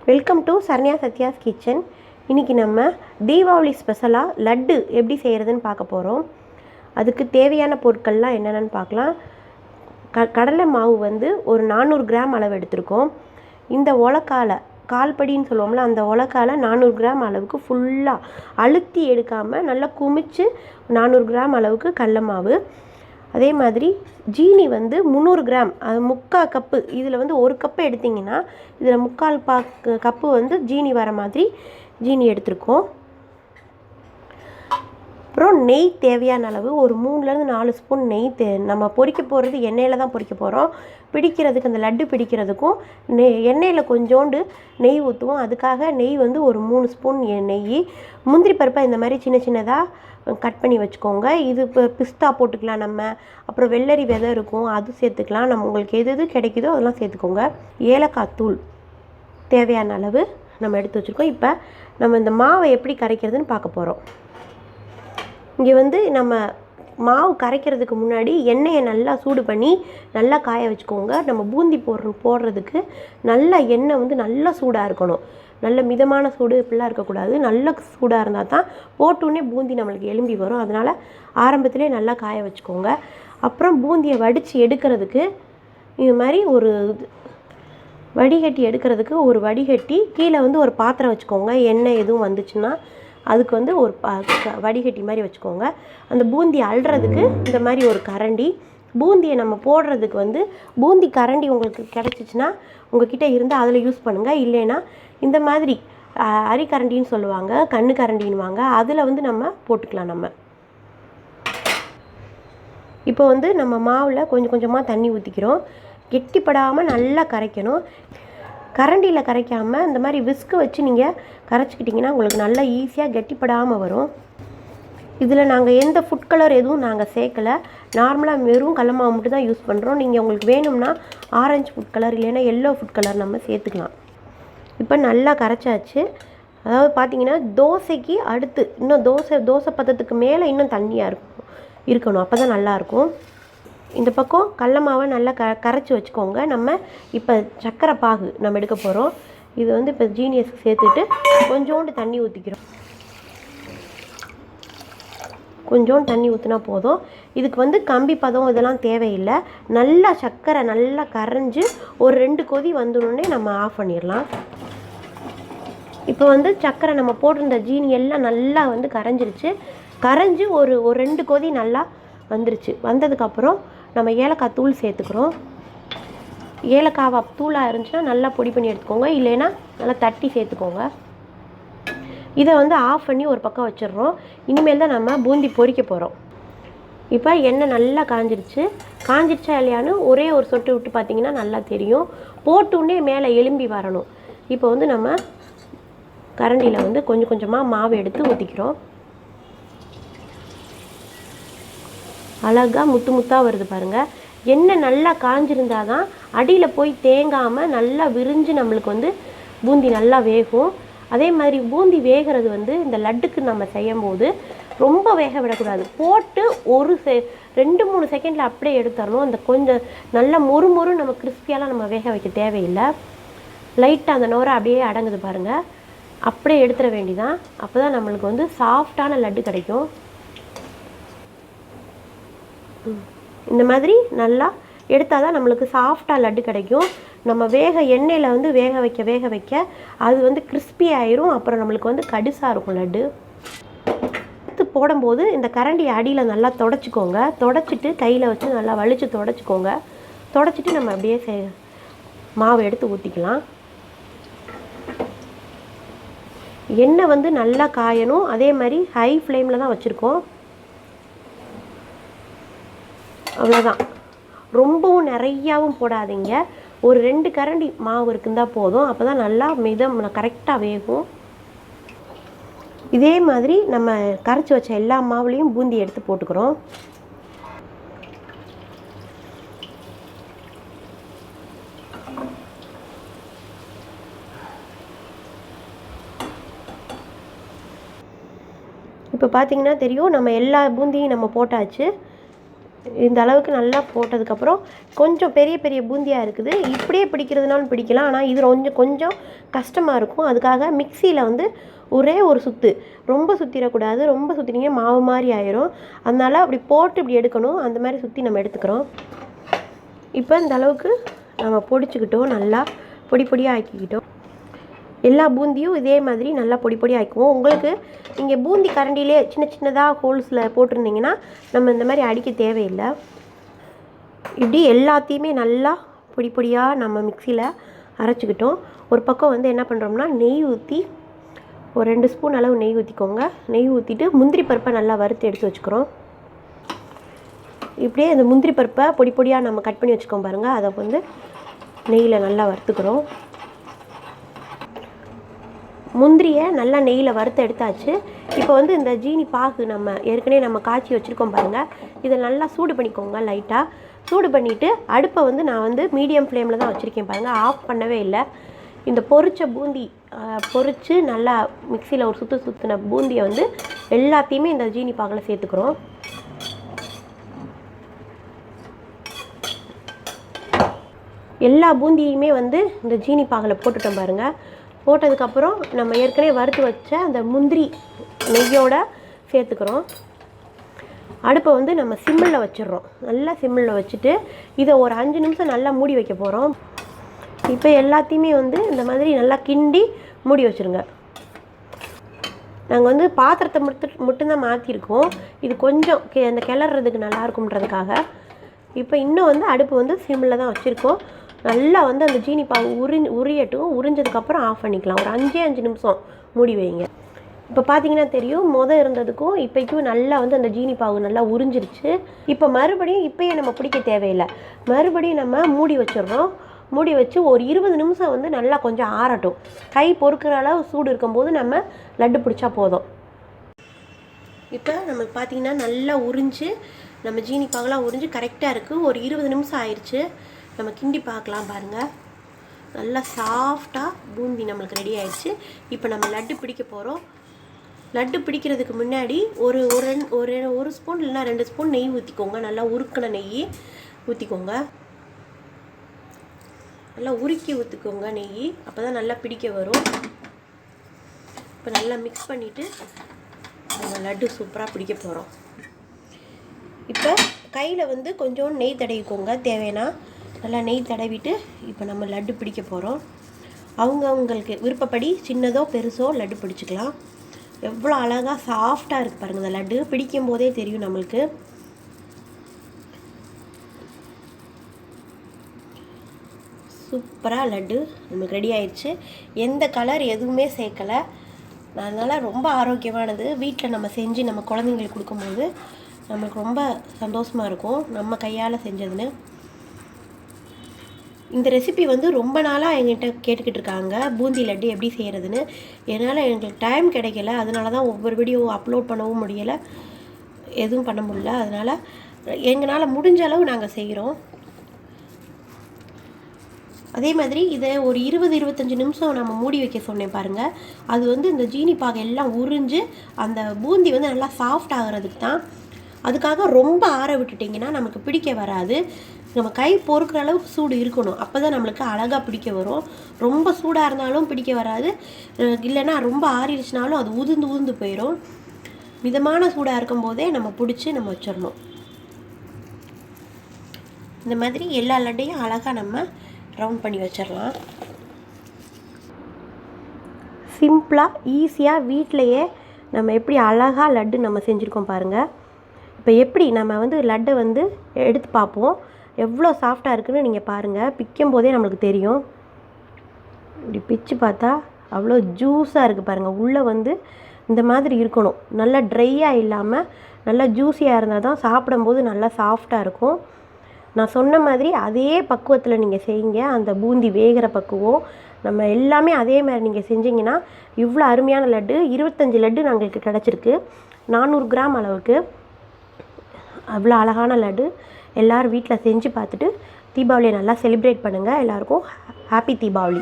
Welcome to Saranya Sathya's kitchen. இன்றைக்கி நம்ம தீபாவளி ஸ்பெஷலாக லட்டு எப்படி செய்கிறதுன்னு பார்க்க போகிறோம். அதுக்கு தேவையான பொருட்கள்லாம் என்னென்னு பார்க்கலாம். கடலை மாவு வந்து ஒரு 400 கிராம் அளவு எடுத்திருக்கோம். இந்த உலக்கால கால்படின்னு சொல்லுவோம்ல, அந்த உலக்கால 400 கிராம் அளவுக்கு ஃபுல்லாக அழுத்தி எடுக்காமல் நல்லா குமிச்சு 400 கிராம் அளவுக்கு கடலை மாவு. அதே மாதிரி ஜீனி வந்து 300 கிராம், அது 3/4 கப்பு. இதில் வந்து 1 கப்பு எடுத்திங்கன்னா இதில் 3/4 கப்பு வந்து ஜீனி வர மாதிரி ஜீனி எடுத்திருக்கோம். அப்புறம் நெய் தேவையான அளவு ஒரு 3லேருந்து 4 ஸ்பூன் நெய். நம்ம பொரிக்க போகிறது எண்ணெயில் தான் பொரிக்க போகிறோம். பிடிக்கிறதுக்கு அந்த லட்டு பிடிக்கிறதுக்கும் எண்ணெயில் கொஞ்சோண்டு நெய் ஊற்றுவோம். அதுக்காக நெய் வந்து ஒரு 3 ஸ்பூன் நெய். முந்திரி பருப்பை இந்த மாதிரி சின்ன சின்னதாக கட் பண்ணி வச்சுக்கோங்க. இது இப்போ பிஸ்தா போட்டுக்கலாம் நம்ம. அப்புறம் வெள்ளரி விதை இருக்கும், அது சேர்த்துக்கலாம். நம்ம உங்களுக்கு எது கிடைக்குதோ அதெல்லாம் சேர்த்துக்கோங்க. ஏலக்காய் தூள் தேவையான அளவு நம்ம எடுத்து வச்சுருக்கோம். இப்போ நம்ம இந்த மாவை எப்படி கரைக்கிறதுன்னு பார்க்க போகிறோம். இங்கே வந்து நம்ம மாவு கரைக்கிறதுக்கு முன்னாடி எண்ணெயை நல்லா சூடு பண்ணி நல்லா காய வச்சுக்கோங்க. நம்ம பூந்தி போடுறதுக்கு நல்லா எண்ணெய் வந்து நல்லா சூடாக இருக்கணும். நல்ல மிதமான சூடு இப்படிலாம் இருக்கக்கூடாது. நல்ல சூடாக இருந்தால் தான் போட்டோன்னே பூந்தி நம்மளுக்கு எலும்பி வரும். அதனால் ஆரம்பத்திலே நல்லா காய வச்சுக்கோங்க. அப்புறம் பூந்தியை வடித்து எடுக்கிறதுக்கு இது மாதிரி ஒரு வடிகட்டி எடுக்கிறதுக்கு ஒரு வடிகட்டி கீழே வந்து ஒரு பாத்திரம் வச்சுக்கோங்க. எண்ணெய் எதுவும் வந்துச்சுன்னா அதுக்கு வந்து ஒரு வடிகட்டி மாதிரி வச்சுக்கோங்க. அந்த பூந்தி அள்ளுறதுக்கு இந்த மாதிரி ஒரு கரண்டி. பூந்தியை நம்ம போடுறதுக்கு வந்து பூந்தி கரண்டி உங்களுக்கு கிடச்சிச்சின்னா உங்கள்கிட்ட இருந்தால் அதில் யூஸ் பண்ணுங்கள். இல்லைன்னா இந்த மாதிரி அரிக்கரண்டின்னு சொல்லுவாங்க, கண்ணு கரண்டின்னுவாங்க, அதில் வந்து நம்ம போட்டுக்கலாம். நம்ம இப்போ வந்து நம்ம மாவில் கொஞ்சம் கொஞ்சமாக தண்ணி ஊற்றிக்கிறோம். கெட்டிப்படாமல் நல்லா கரைக்கணும். கரண்டியில் கரைக்காமல் இந்த மாதிரி விஸ்கு வச்சு நீங்கள் கரைச்சிக்கிட்டிங்கன்னா உங்களுக்கு நல்லா ஈஸியாக கெட்டிப்படாமல் வரும். இதில் நாங்கள் எந்த ஃபுட் கலர் எதுவும் நாங்கள் சேர்க்கலை. நார்மலாக வெறும் கடலை மாவு மட்டும் தான் யூஸ் பண்ணுறோம். நீங்கள் உங்களுக்கு வேணும்னா ஆரஞ்சு ஃபுட் கலர் இல்லைன்னா எல்லோ ஃபுட் கலர் நம்ம சேர்த்துக்கலாம். இப்போ நல்லா கரைச்சாச்சு. அதாவது பார்த்திங்கன்னா தோசைக்கு அடுத்து இன்னும் தோசை பதத்துக்கு மேலே இன்னும் தண்ணியாக இருக்கணும். அப்போ தான் நல்லாயிருக்கும். இந்த பக்கம் கடலை மாவை நல்லா கரைச்சி வச்சுக்கோங்க. நம்ம இப்போ சர்க்கரை பாகு நம்ம எடுக்க போகிறோம். இது வந்து இப்போ ஜீனியஸ்க்கு சேர்த்துட்டு கொஞ்சோண்டு தண்ணி ஊற்றிக்கிறோம். கொஞ்சோண்டு தண்ணி ஊற்றினா போதும். இதுக்கு வந்து கம்பி பதம் இதெல்லாம் தேவையில்லை. நல்லா சர்க்கரை நல்லா கரைஞ்சி ஒரு 2 கொதி வந்துடனே நம்ம ஆஃப் பண்ணிடலாம். இப்போ வந்து சர்க்கரை நம்ம போட்டிருந்த ஜீனி எல்லாம் நல்லா வந்து கரைஞ்சிருச்சு. கரைஞ்சி ஒரு 2 கொதி நல்லா வந்துருச்சு. வந்ததுக்கப்புறம் நம்ம ஏலக்காய் தூள் சேர்த்துக்கிறோம். ஏலக்காய் தூளாக இருந்துச்சுன்னா நல்லா பொடி பண்ணி எடுத்துக்கோங்க. இல்லைன்னா நல்லா தட்டி சேர்த்துக்கோங்க. இதை வந்து ஆஃப் பண்ணி ஒரு பக்கம் வச்சிடுறோம். இனிமேல் தான் நம்ம பூந்தி பொரிக்க போகிறோம். இப்போ எண்ணெய் நல்லா காஞ்சிருச்சா இல்லையான்னு ஒரே ஒரு சொட்டு விட்டு பார்த்திங்கன்னா நல்லா தெரியும். போட்டுன்னே மேலே எலும்பி வரணும். இப்போ வந்து நம்ம கரண்டியில் வந்து கொஞ்சம் கொஞ்சமாக மாவு எடுத்து ஊற்றிக்கிறோம். அழகாக முத்து முத்தாக வருது பாருங்கள். எண்ணெய் நல்லா காஞ்சிருந்தால் தான் அடியில் போய் தேங்காமல் நல்லா விரிஞ்சு நம்மளுக்கு வந்து பூந்தி நல்லா வேகும். அதே மாதிரி பூந்தி வேகிறது வந்து இந்த லட்டுக்கு நம்ம செய்யும்போது ரொம்ப வேக விடக்கூடாது. போட்டு ஒரு 2-3 செகண்டில் அப்படியே எடுத்துடணும். அந்த கொஞ்சம் நல்லா மொறு நம்ம கிறிஸ்பியாலாம் நம்ம வேக வைக்க தேவையில்லை. லைட்டாக அந்த நோரை அப்படியே அடங்குது பாருங்கள். அப்படியே எடுத்துட வேண்டிதான். அப்போ தான் நம்மளுக்கு வந்து சாஃப்டான லட்டு கிடைக்கும். இந்த மாதிரி நல்லா எடுத்தால் தான் நம்மளுக்கு சாஃப்டாக லட்டு கிடைக்கும். நம்ம எண்ணெயில் வந்து வேக வைக்க அது வந்து கிறிஸ்பி ஆயிரும். அப்புறம் நம்மளுக்கு வந்து கடுசாக இருக்கும் லட்டு. எடுத்து போடும்போது இந்த கரண்டி அடியில் நல்லா தொடச்சிக்கோங்க. தொடச்சிட்டு கையில் வச்சு நல்லா வலிச்சு தொடச்சிக்கோங்க. தொடச்சிட்டு நம்ம அப்படியே மாவு எடுத்து ஊற்றிக்கலாம். எண்ணெய் வந்து நல்லா காயணும். அதே மாதிரி ஹை ஃப்ளேமில் தான் வச்சுருக்கோம். அவ்வளோதான். ரொம்பவும் நிறையாவும் போடாதீங்க. ஒரு 2 கரண்டி மாவு இருக்குந்தா போதும். அப்போ தான் நல்லா கரெக்டாக வேகும். இதே மாதிரி நம்ம கரைச்சி வச்ச எல்லா மாவுலேயும் பூந்தி எடுத்து போட்டுக்கிறோம். இப்போ பார்த்திங்கன்னா தெரியும், நம்ம எல்லா பூந்தியும் நம்ம போட்டாச்சு. இந்த அளவுக்கு நல்லா போட்டதுக்கப்புறம் கொஞ்சம் பெரிய பெரிய பூந்தியாக இருக்குது. இப்படியே பிடிக்கிறதுனாலும் பிடிக்கலாம். ஆனால் இது கொஞ்சம் கஷ்டமாக இருக்கும். அதுக்காக மிக்சியில் வந்து ஒரே ஒரு சுற்று, ரொம்ப சுற்றிடக்கூடாது. ரொம்ப சுற்றினீங்க மாவு மாதிரி ஆயிரும். அதனால் அப்படி போட்டு இப்படி எடுக்கணும். அந்த மாதிரி சுற்றி நம்ம எடுத்துக்கிறோம். இப்போ இந்த அளவுக்கு நம்ம பொடிச்சுக்கிட்டோம். நல்லா பொடி பொடியாக ஆக்கிக்கிட்டோம். எல்லா பூந்தியும் இதே மாதிரி நல்லா பொடி பொடியாக ஆக்குவோம். உங்களுக்கு இங்கே பூந்தி கரண்டிலே சின்ன சின்னதாக ஹோல்ஸில் போட்டிருந்தீங்கன்னா நம்ம இந்த மாதிரி அடிக்க தேவையில்லை. இப்படி எல்லாத்தையுமே நல்லா பொடி பொடியாக நம்ம மிக்சியில் அரைச்சிக்கிட்டோம். ஒரு பக்கம் வந்து என்ன பண்ணுறோம்னா நெய் ஊற்றி ஒரு 2 ஸ்பூன் அளவு நெய் ஊற்றிக்கோங்க. நெய் ஊற்றிட்டு முந்திரி பருப்பை நல்லா வறுத்து எடுத்து வச்சுக்கிறோம். இப்படியே இந்த முந்திரி பருப்பை பொடி பொடியாக நம்ம கட் பண்ணி வச்சுக்கோம் பாருங்கள். அதை வந்து நெய்யில் நல்லா வறுத்துக்கிறோம். முந்திரியை நல்லா நெய்யில் வறுத்து எடுத்தாச்சு. இப்போ வந்து இந்த ஜீனி பாகு நம்ம ஏற்கனவே நம்ம காய்ச்சி வச்சுருக்கோம் பாருங்கள். இதை நல்லா சூடு பண்ணிக்கோங்க. லைட்டாக சூடு பண்ணிவிட்டு அடுப்பை வந்து நான் வந்து மீடியம் ஃப்ளேமில் தான் வச்சுருக்கேன் பாருங்கள். ஆஃப் பண்ணவே இல்லை. இந்த பொரிச்ச பூந்தி பொரித்து நல்லா மிக்சியில் ஒரு சுற்றின பூந்தியை வந்து எல்லாத்தையுமே இந்த ஜீனி பாகில் சேர்த்துக்கிறோம். எல்லா பூந்தியுமே வந்து இந்த ஜீனி பாகில் போட்டுட்டோம் பாருங்கள். போட்டதுக்கப்புறம் நம்ம ஏற்கனவே வறுத்து வச்ச அந்த முந்திரி நெய்யோட சேர்த்துக்கிறோம். அடுப்பை வந்து நம்ம சிம்மில் வச்சிடுறோம். நல்லா சிம்மில் வச்சுட்டு இதை ஒரு 5 நிமிஷம் நல்லா மூடி வைக்க போகிறோம். இப்போ எல்லாத்தையுமே வந்து இந்த மாதிரி நல்லா கிண்டி மூடி வச்சுருங்க. நாங்கள் வந்து பாத்திரத்தை மட்டும்தான் மாற்றிருக்கோம். இது கொஞ்சம் அந்த கிளறதுக்கு நல்லா இருக்கும்ன்றதுக்காக. இப்போ இன்னும் வந்து அடுப்பு வந்து சிம்மில் தான் வச்சுருக்கோம். நல்லா வந்து அந்த ஜீனி பாகு உரியட்டும். உறிஞ்சதுக்கப்புறம் ஆஃப் பண்ணிக்கலாம். ஒரு 5 நிமிஷம் மூடி வைங்க. இப்போ பார்த்தீங்கன்னா தெரியும், இருந்ததுக்கும் இப்போக்கும் நல்லா வந்து அந்த ஜீனி பாகு நல்லா உறிஞ்சிருச்சு. இப்போ மறுபடியும் இப்போயே நம்ம பிடிக்க தேவையில்லை. மறுபடியும் நம்ம மூடி வச்சிடுறோம். மூடி வச்சு ஒரு 20 நிமிஷம் வந்து நல்லா கொஞ்சம் ஆறட்டும். கை பொறுக்கிற அளவு சூடு இருக்கும்போது நம்ம லட்டு பிடிச்சா போதும். இப்போ நமக்கு பார்த்திங்கன்னா நல்லா உறிஞ்சு நம்ம ஜீனி பாகுலாம் உறிஞ்சு கரெக்டாக இருக்குது. ஒரு 20 நிமிஷம் ஆயிடுச்சு. நம்ம கிண்டி பார்க்கலாம் பாருங்கள். நல்லா சாஃப்டாக பூந்தி நம்மளுக்கு ரெடி ஆயிடுச்சு. இப்போ நம்ம லட்டு பிடிக்க போகிறோம். லட்டு பிடிக்கிறதுக்கு முன்னாடி ஒரு ஸ்பூன் இல்லைனா 2 ஸ்பூன் நெய் ஊற்றிக்கோங்க. நல்லா உருக்கின நெய் ஊற்றிக்கோங்க. நல்லா உருக்கி ஊற்றிக்கோங்க நெய். அப்போ தான் நல்லா பிடிக்க வரும். இப்போ நல்லா மிக்ஸ் பண்ணிவிட்டு நம்ம லட்டு சூப்பராக பிடிக்க போகிறோம். இப்போ கையில் வந்து கொஞ்சம் நெய் தடவிக்கோங்க. தேவைன்னா நல்லா நெய் தடவிட்டு இப்போ நம்ம லட்டு பிடிக்க போகிறோம். அவங்களுக்கு விருப்பப்படி சின்னதோ பெருசோ லட்டு பிடிச்சிக்கலாம். எவ்வளோ அழகாக சாஃப்டாக இருக்குது பாருங்கள். இந்த லட்டு பிடிக்கும் போதே தெரியும் நம்மளுக்கு. சூப்பராக லட்டு நமக்கு ரெடி ஆயிடுச்சு. எந்த கலர் எதுவுமே சேர்க்கலை. அதனால் ரொம்ப ஆரோக்கியமானது. வீட்டில் நம்ம செஞ்சு நம்ம குழந்தைங்களுக்கு கொடுக்கும்போது நமக்கு ரொம்ப சந்தோஷமாக இருக்கும், நம்ம கையால் செஞ்சதுன்னு. இந்த ரெசிபி வந்து ரொம்ப நாளாக எங்கிட்ட கேட்டுக்கிட்டு இருக்காங்க, பூந்தி லட்டு எப்படி செய்கிறதுன்னு. என்னால் எங்களுக்கு டைம் கிடைக்கல. அதனால தான் ஒவ்வொரு வீடியோ அப்லோட் பண்ணவும் முடியலை, எதுவும் பண்ண முடியல. அதனால் எங்களால் முடிஞ்ச அளவு நாங்கள் செய்கிறோம். அதே மாதிரி இதை ஒரு 20-25 நிமிஷம் நம்ம மூடி வைக்க சொன்னேன் பாருங்கள். அது வந்து இந்த ஜீனி பாகு எல்லாம் உறிஞ்சு அந்த பூந்தி வந்து நல்லா சாஃப்ட் ஆகிறதுக்கு தான். அதுக்காக ரொம்ப ஆற விட்டுட்டிங்கன்னா நமக்கு பிடிக்க வராது. நம்ம கை பொறுக்கிற அளவுக்கு சூடு இருக்கணும். அப்போ தான் நம்மளுக்கு அழகாக பிடிக்க வரும். ரொம்ப சூடாக இருந்தாலும் பிடிக்க வராது. இல்லைன்னா ரொம்ப ஆறிடுச்சுனாலும் அது உதிர்ந்து போயிடும். மிதமான சூடாக இருக்கும் போதே நம்ம பிடிச்சி நம்ம வச்சிடணும். இந்த மாதிரி எல்லா லட்டையும் அழகாக நம்ம ரவுண்ட் பண்ணி வச்சிடலாம். சிம்பிளாக ஈஸியாக வீட்டிலையே நம்ம எப்படி அழகாக லட்டு நம்ம செஞ்சுருக்கோம் பாருங்கள். இப்போ எப்படி நம்ம வந்து லட்டை வந்து எடுத்து பார்ப்போம். எவ்வளோ சாஃப்டாக இருக்குதுன்னு நீங்கள் பாருங்கள். பிக்கும் போதே நம்மளுக்கு தெரியும். இப்படி பிச்சு பார்த்தா அவ்வளோ ஜூஸாக இருக்குது பாருங்கள். உள்ளே வந்து இந்த மாதிரி இருக்கணும். நல்லா ட்ரையாக இல்லாமல் நல்லா ஜூஸியாக இருந்தால் தான் சாப்பிடும்போது நல்லா சாஃப்டாக இருக்கும். நான் சொன்ன மாதிரி அதே பக்குவத்தில் நீங்கள் செய்யுங்க. அந்த பூந்தி வேகிற பக்குவம் நம்ம எல்லாமே அதே மாதிரி நீங்கள் செஞ்சிங்கன்னா இவ்வளோ அருமையான லட்டு 25 லட்டு நாங்களுக்கு கிடச்சிருக்கு. 400 கிராம் அளவுக்கு. அவ்வளோ அழகான லட்டு. எல்லோரும் வீட்டில் செஞ்சு பார்த்துட்டு தீபாவளியை நல்லா செலிப்ரேட் பண்ணுங்கள். எல்லாருக்கும் ஹாப்பி தீபாவளி.